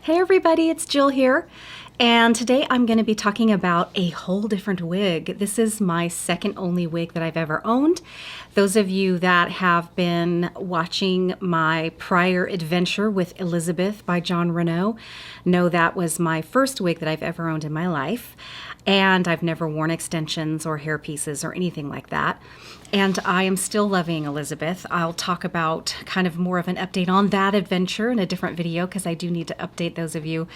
Hey everybody, it's Jill here, and today I'm going to be talking about a whole different wig. This is my second only wig that I've ever owned. Those of you that have been watching my prior adventure with Elizabeth by John Renault know that was my first wig that I've ever owned in my life, and I've never worn extensions or hair pieces or anything like that. And I am still loving Elizabeth. I'll talk about kind of more of an update on that adventure in a different video because I do need to update those of you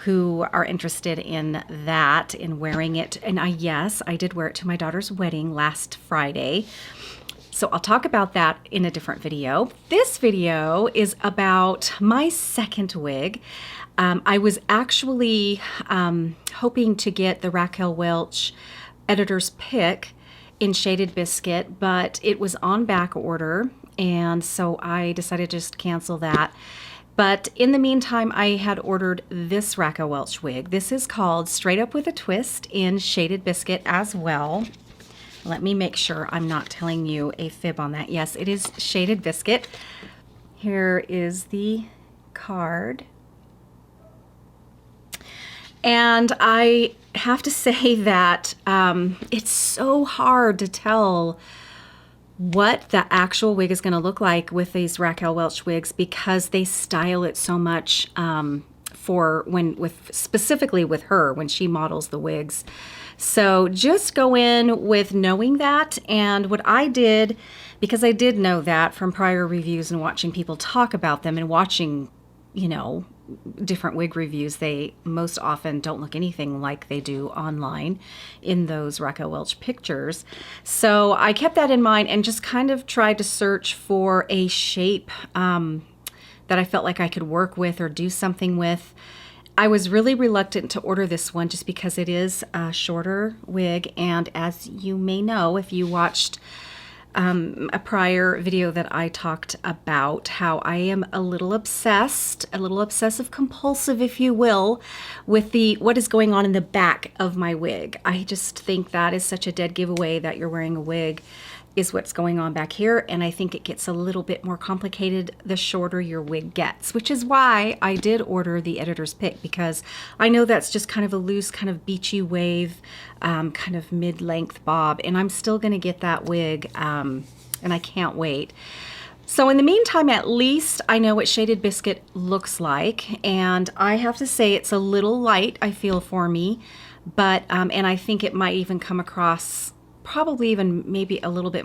who are interested in that, in wearing it. And yes, I did wear it to my daughter's wedding last Friday. So I'll talk about that in a different video. This video is about my second wig. I was actually hoping to get the Raquel Welch editor's pick in Shaded Biscuit, but it was on back order, and so I decided to just cancel that. But in the meantime, I had ordered this Raquel Welch wig. This is called Straight Up with a Twist in Shaded Biscuit as well. Let me make sure I'm not telling you a fib on that. Yes, it is Shaded Biscuit. Here is the card. And I have to say that it's so hard to tell what the actual wig is going to look like with these Raquel Welch wigs because they style it so much specifically with her when she models the wigs. So just go in with knowing that. And what I did, because I did know that from prior reviews and watching people talk about them and watching, you know, different wig reviews, they most often don't look anything like they do online in those Raquel Welch pictures. So I kept that in mind and just kind of tried to search for a shape that I felt like I could work with or do something with. I was really reluctant to order this one just because it is a shorter wig, and as you may know if you watched a prior video that I talked about how I am a little obsessed, a little obsessive compulsive, if you will, with what is going on in the back of my wig. I just think that is such a dead giveaway that you're wearing a wig is what's going on back here, and I think it gets a little bit more complicated the shorter your wig gets, which is why I did order the editor's pick, because I know that's just kind of a loose, kind of beachy wave, kind of mid-length bob, and I'm still gonna get that wig, and I can't wait. So in the meantime, at least I know what Shaded Biscuit looks like, and I have to say it's a little light, I feel, for me, but, and I think it might even come across probably even maybe a little bit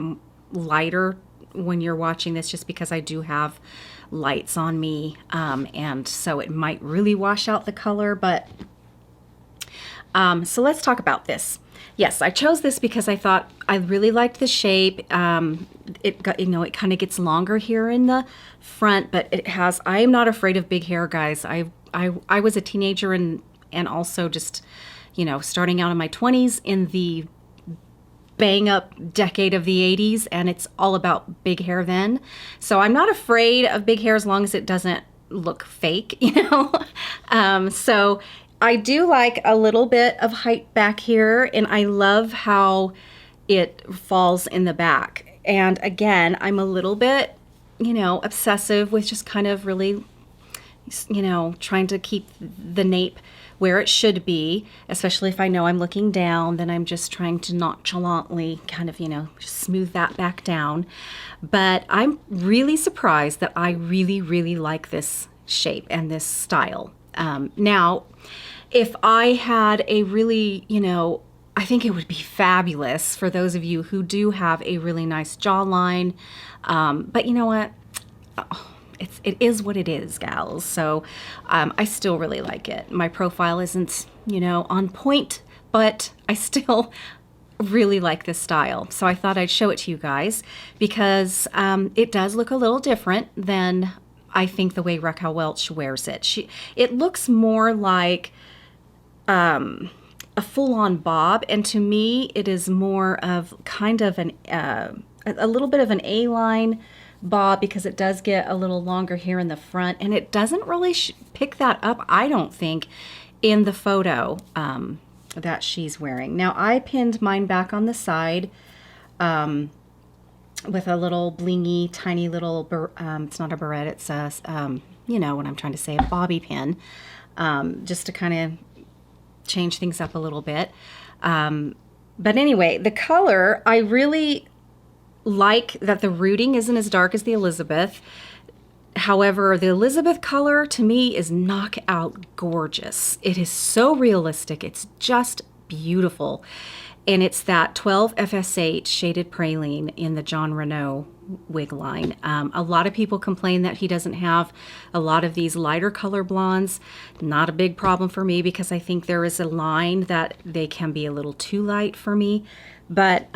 lighter when you're watching this, just because I do have lights on me, and so it might really wash out the color. But so let's talk about this. Yes, I chose this because I thought I really liked the shape. It got, it kind of gets longer here in the front, but it has, I am not afraid of big hair, guys. I was a teenager and also just, starting out in my 20s in the bang up decade of the 80s, and it's all about big hair then. So I'm not afraid of big hair as long as it doesn't look fake, So I do like a little bit of height back here, and I love how it falls in the back. And again, I'm a little bit, obsessive with just kind of really, trying to keep the nape where it should be, especially if I know I'm looking down, then I'm just trying to nonchalantly kind of, just smooth that back down. But I'm really surprised that I really, really like this shape and this style. Now, if I had a really, I think it would be fabulous for those of you who do have a really nice jawline. But you know what? It is what it is, gals. So I still really like it. My profile isn't, on point, but I still really like this style. So I thought I'd show it to you guys because it does look a little different than I think the way Raquel Welch wears it. It looks more like a full-on bob, and to me it is more of kind of a little bit of an A-line bob, because it does get a little longer here in the front, and it doesn't really pick that up, I don't think, in the photo that she's wearing. Now I pinned mine back on the side with a little blingy tiny little it's not a barrette, it's a you know what I'm trying to say, a bobby pin. just to kind of change things up a little bit. But anyway, the color, I really like that the rooting isn't as dark as the Elizabeth. However, the Elizabeth color to me is knockout gorgeous. It is so realistic. It's just beautiful. And it's that 12 FSH shaded praline in the John Renault wig line. A lot of people complain that he doesn't have a lot of these lighter color blondes. Not a big problem for me because I think there is a line that they can be a little too light for me. But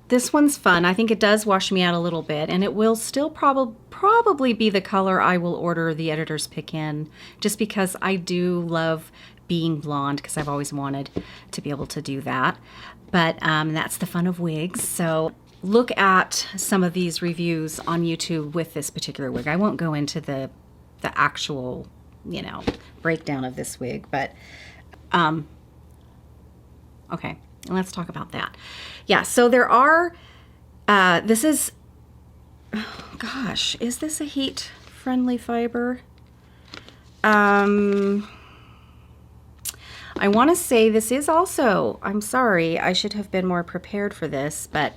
this one's fun. I think it does wash me out a little bit, and it will still probably be the color I will order the editor's pick in, just because I do love being blonde, because I've always wanted to be able to do that. But that's the fun of wigs. So look at some of these reviews on YouTube with this particular wig. I won't go into the actual, you know, breakdown of this wig, but okay. Let's talk about that. Yeah, so there are, this is, oh gosh, is this a heat-friendly fiber? I want to say this is also, I'm sorry, I should have been more prepared for this, but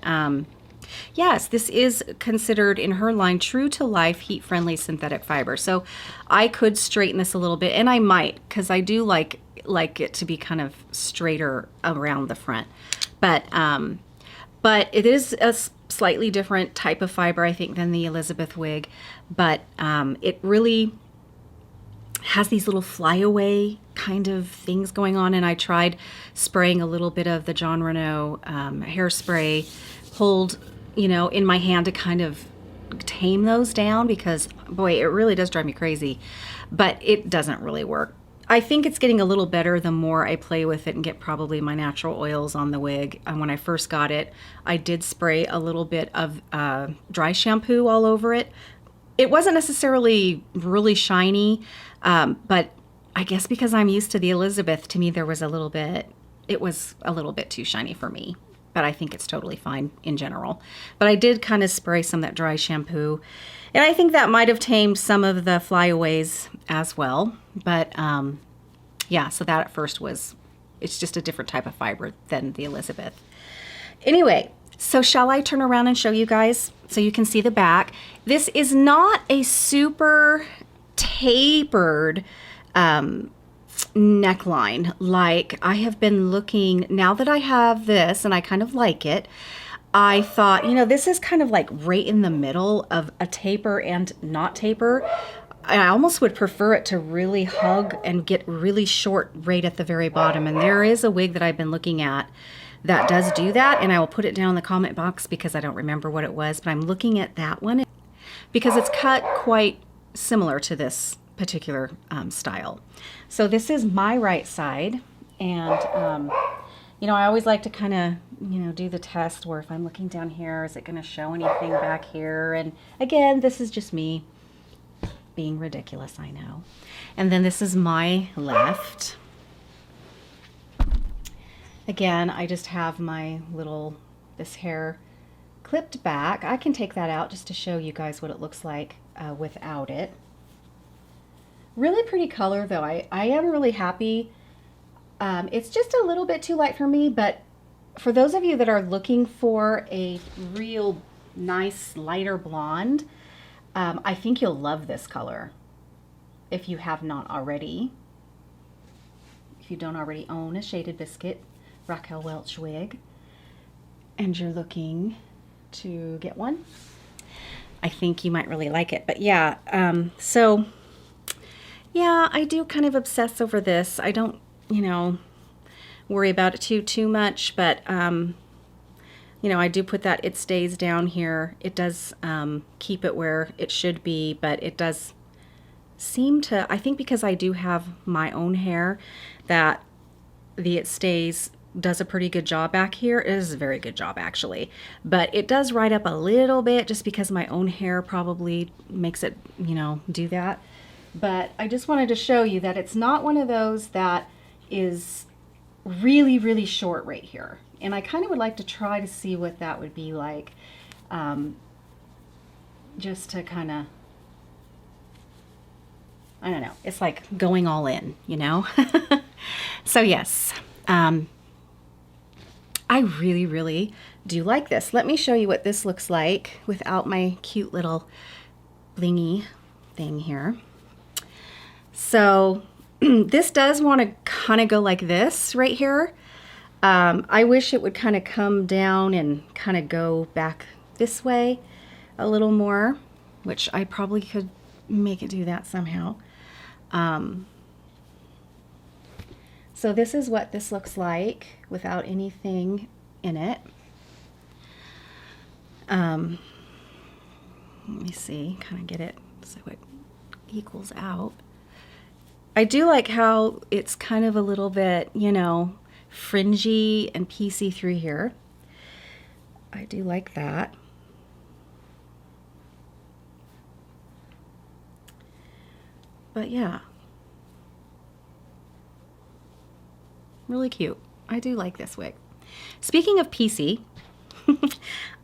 yes, this is considered in her line true-to-life heat-friendly synthetic fiber. So I could straighten this a little bit, and I might, because I do like it to be kind of straighter around the front, but it is a slightly different type of fiber, I think, than the Elizabeth wig, but it really has these little flyaway kind of things going on, and I tried spraying a little bit of the John Renault hairspray, hold, you know, in my hand to kind of tame those down, because boy, it really does drive me crazy, but it doesn't really work. I think it's getting a little better the more I play with it and get probably my natural oils on the wig. When I first got it, I did spray a little bit of dry shampoo all over it. It wasn't necessarily really shiny, but I guess because I'm used to the Elizabeth, to me it was a little bit too shiny for me. But I think it's totally fine in general. But I did kind of spray some of that dry shampoo, and I think that might have tamed some of the flyaways as well. But yeah, so that at first it's just a different type of fiber than the Elizabeth. Anyway, so shall I turn around and show you guys so you can see the back? This is not a super tapered neckline like I have been looking. Now that I have this and I kind of like it, I thought, you know, this is kind of like right in the middle of a taper and not taper. I almost would prefer it to really hug and get really short right at the very bottom. And there is a wig that I've been looking at that does do that, and I will put it down in the comment box because I don't remember what it was, but I'm looking at that one because it's cut quite similar to this particular style. So this is my right side, and you know, I always like to kind of, you know, do the test where if I'm looking down here, is it going to show anything back here? And again, this is just me being ridiculous, I know. And then this is my left. Again, I just have my this hair clipped back. I can take that out just to show you guys what it looks like without it. Really pretty color though. I am really happy. It's just a little bit too light for me, but for those of you that are looking for a real nice lighter blonde, I think you'll love this color if you have not already. If you don't already own a Shaded Biscuit Raquel Welch wig and you're looking to get one, I think you might really like it. But yeah, so yeah, I do kind of obsess over this. I don't, you know, worry about it too much, but you know, I do put that it stays down here. It does keep it where it should be, but it does seem to, I think because I do have my own hair, that the it stays does a pretty good job back here. It is a very good job actually, but it does ride up a little bit just because my own hair probably makes it, you know, do that. But I just wanted to show you that it's not one of those that is really, really short right here. And I kind of would like to try to see what that would be like, just to kind of I don't know. It's like going all in, you know? So yes, I really, really do like this. Let me show you what this looks like without my cute little blingy thing here. So this does want to kind of go like this right here. I wish it would kind of come down and kind of go back this way a little more, which I probably could make it do that somehow. So this is what this looks like without anything in it. Let me see, kind of get it so it equals out. I do like how it's kind of a little bit, you know, fringy and piecey through here. I do like that. But yeah, really cute. I do like this wig. Speaking of piecey,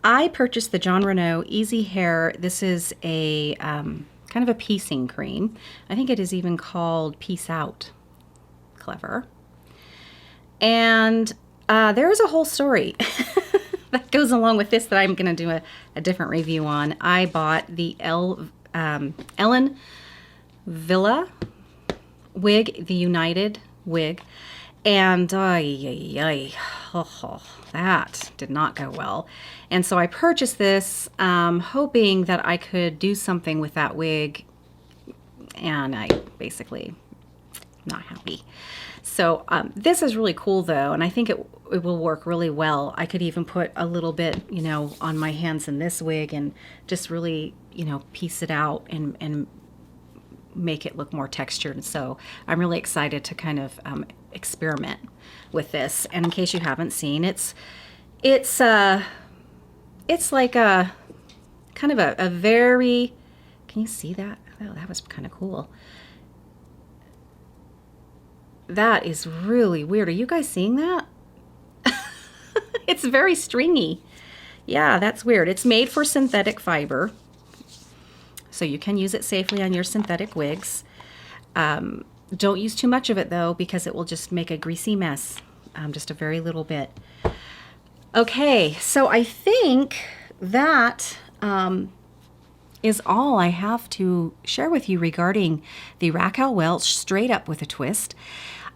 I purchased the Jon Renau Easy Hair. This is a kind of a piecing cream. I think it is even called Piece Out. Clever. And there's a whole story that goes along with this that I'm going to do a different review on. I bought the Ellen Villa wig, the United wig, and that did not go well. And so I purchased this hoping that I could do something with that wig, and I basically not happy. So this is really cool though, and I think it will work really well. I could even put a little bit, you know, on my hands in this wig and just really, you know, piece it out and make it look more textured. So I'm really excited to kind of experiment with this. And in case you haven't seen, it's like a kind of a very, can you see that? Oh, that was kind of cool. That is really weird. Are you guys seeing that? It's very stringy. Yeah, that's weird. It's made for synthetic fiber, so you can use it safely on your synthetic wigs. Don't use too much of it though, because it will just make a greasy mess. Just a very little bit. Okay, so I think that is all I have to share with you regarding the Raquel Welch Straight Up with a Twist.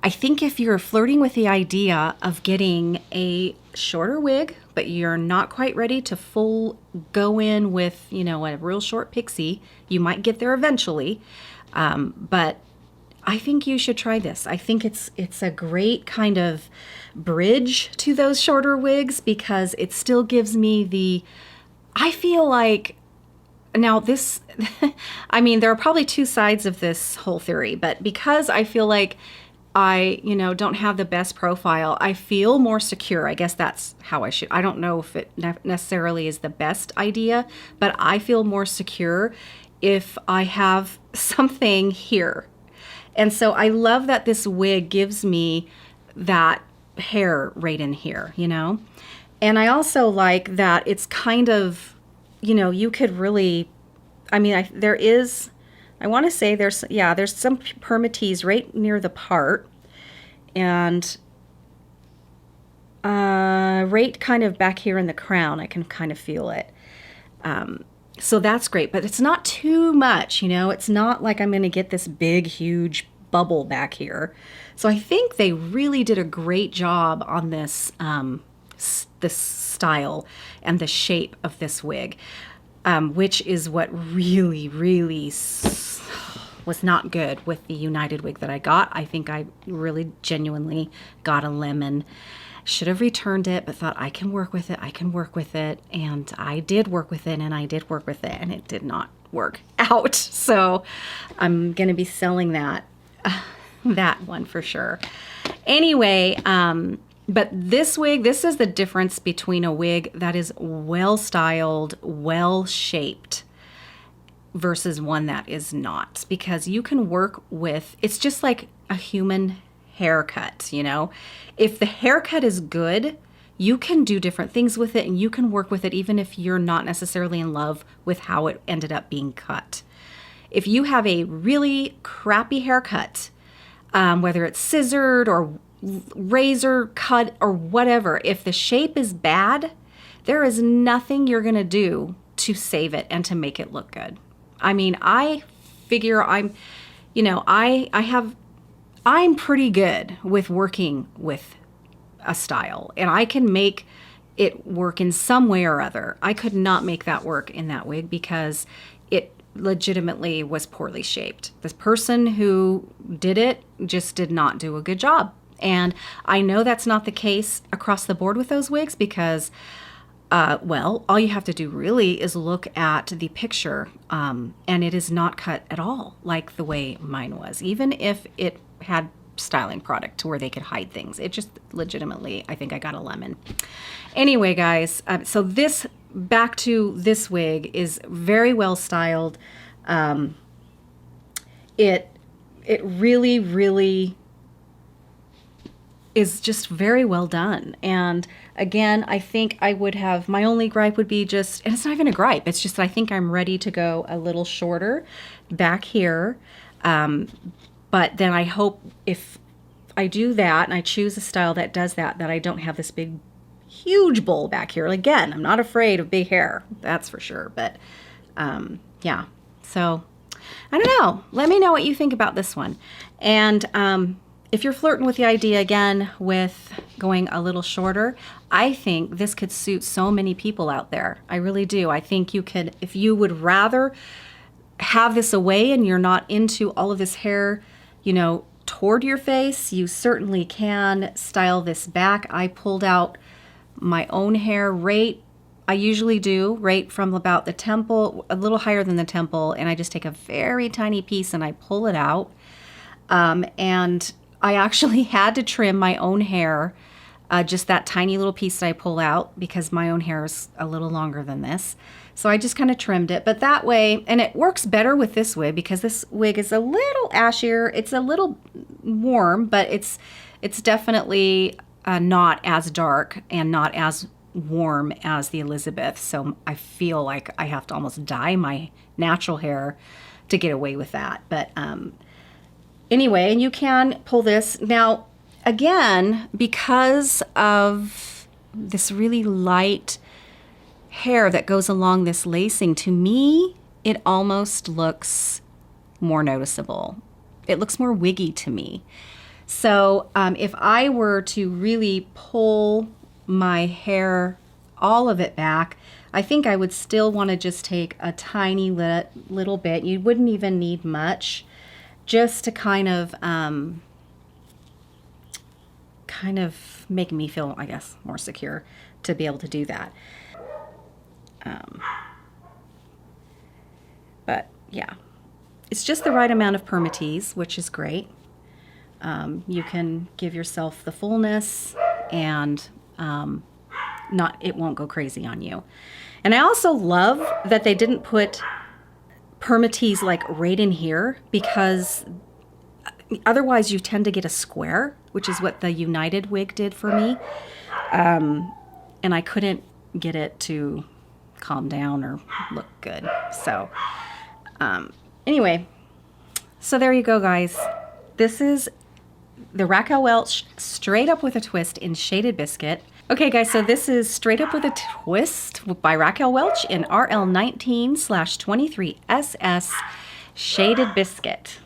I think if you're flirting with the idea of getting a shorter wig, but you're not quite ready to full go in with, you know, a real short pixie, you might get there eventually. But I think you should try this. I think it's a great kind of bridge to those shorter wigs, because it still gives me the, I feel like, now this, I mean, there are probably two sides of this whole theory, but because I feel like I, you know, don't have the best profile, I feel more secure. I guess that's how I should, I don't know if it necessarily is the best idea, but I feel more secure if I have something here. And so I love that this wig gives me that hair right in here, you know? And I also like that it's kind of, you know, you could really, I mean, there is, I want to say there's some permatease right near the part, and right kind of back here in the crown, I can kind of feel it. So that's great, but it's not too much, you know, it's not like I'm going to get this big, huge bubble back here. So I think they really did a great job on this, this style and the shape of this wig, which is what really, really was not good with the United wig that I got. I think I really genuinely got a lemon. Should have returned it, but thought I can work with it. I can work with it. And I did work with it, and I did work with it, and it did not work out. So I'm going to be selling that, that one for sure. Anyway, but this wig, this is the difference between a wig that is well styled, well shaped, versus one that is not, because you can work with, it's just like a human haircut, you know? If the haircut is good, you can do different things with it, and you can work with it even if you're not necessarily in love with how it ended up being cut. if you have a really crappy haircut, whether it's scissored or razor cut or whatever, if the shape is bad, there is nothing you're gonna do to save it and to make it look good. I mean, I figure I'm pretty good with working with a style, and I can make it work in some way or other. I could not make that work in that wig because it legitimately was poorly shaped. This person who did it just did not do a good job. And I know that's not the case across the board with those wigs because, well, all you have to do really is look at the picture, and it is not cut at all like the way mine was, even if it had styling product to where they could hide things. It just legitimately, I think I got a lemon. Anyway, guys, so this, back to this wig, is very well styled. It really, really is just very well done. And again, I think I would have, my only gripe would be just, and it's not even a gripe, it's just that I think I'm ready to go a little shorter back here. But then I hope if I do that and I choose a style that does that, that I don't have this big, huge bowl back here. Again, I'm not afraid of big hair, that's for sure. But yeah, so I don't know. Let me know what you think about this one. And if you're flirting with the idea again with going a little shorter, I think this could suit so many people out there. I really do. I think you could, if you would rather have this away and you're not into all of this hair, you know, toward your face, you certainly can style this back. I pulled out my own hair I usually do right from about the temple, a little higher than the temple, and I just take a very tiny piece and I pull it out. And I actually had to trim my own hair, just that tiny little piece that I pull out, because my own hair is a little longer than this. So I just kind of trimmed it, but that way, and it works better with this wig because this wig is a little ashier. It's a little warm, but it's definitely not as dark and not as warm as the Elizabeth. So I feel like I have to almost dye my natural hair to get away with that. But anyway, and you can pull this. Now, again, because of this really light hair that goes along this lacing, to me, it almost looks more noticeable. It looks more wiggy to me. So if I were to really pull my hair, all of it back, I think I would still want to just take a tiny little bit. You wouldn't even need much, just to kind of make me feel, I guess, more secure to be able to do that. But yeah, it's just the right amount of permatease, which is great. You can give yourself the fullness and it won't go crazy on you. And I also love that they didn't put permatease like right in here, because otherwise you tend to get a square, which is what the United wig did for me. And I couldn't get it to calm down or look good. So anyway, so there you go, guys. This is the Raquel Welch Straight Up with a Twist in Shaded Biscuit. Okay, guys, so this is Straight Up with a Twist by Raquel Welch in RL19/23SS Shaded Biscuit.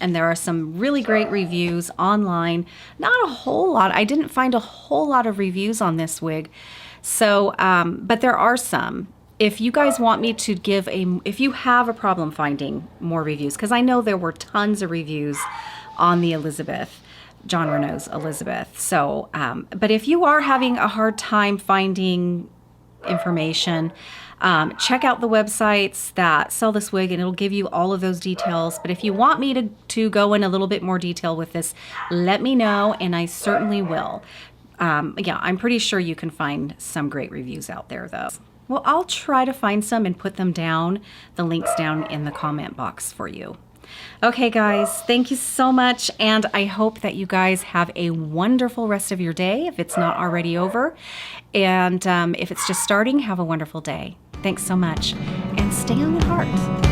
And there are some really great reviews online. Not a whole lot. I didn't find a whole lot of reviews on this wig. So, but there are some. If you guys want me to give if you have a problem finding more reviews, because I know there were tons of reviews on the Elizabeth, John Renault's Elizabeth. So, but if you are having a hard time finding information, check out the websites that sell this wig and it'll give you all of those details. But if you want me to go in a little bit more detail with this, let me know and I certainly will. Yeah, I'm pretty sure you can find some great reviews out there though. Well, I'll try to find some and put them down, the links down in the comment box for you. Okay, guys, thank you so much, and I hope that you guys have a wonderful rest of your day, if it's not already over, and if it's just starting, have a wonderful day. Thanks so much, and stay on the heart.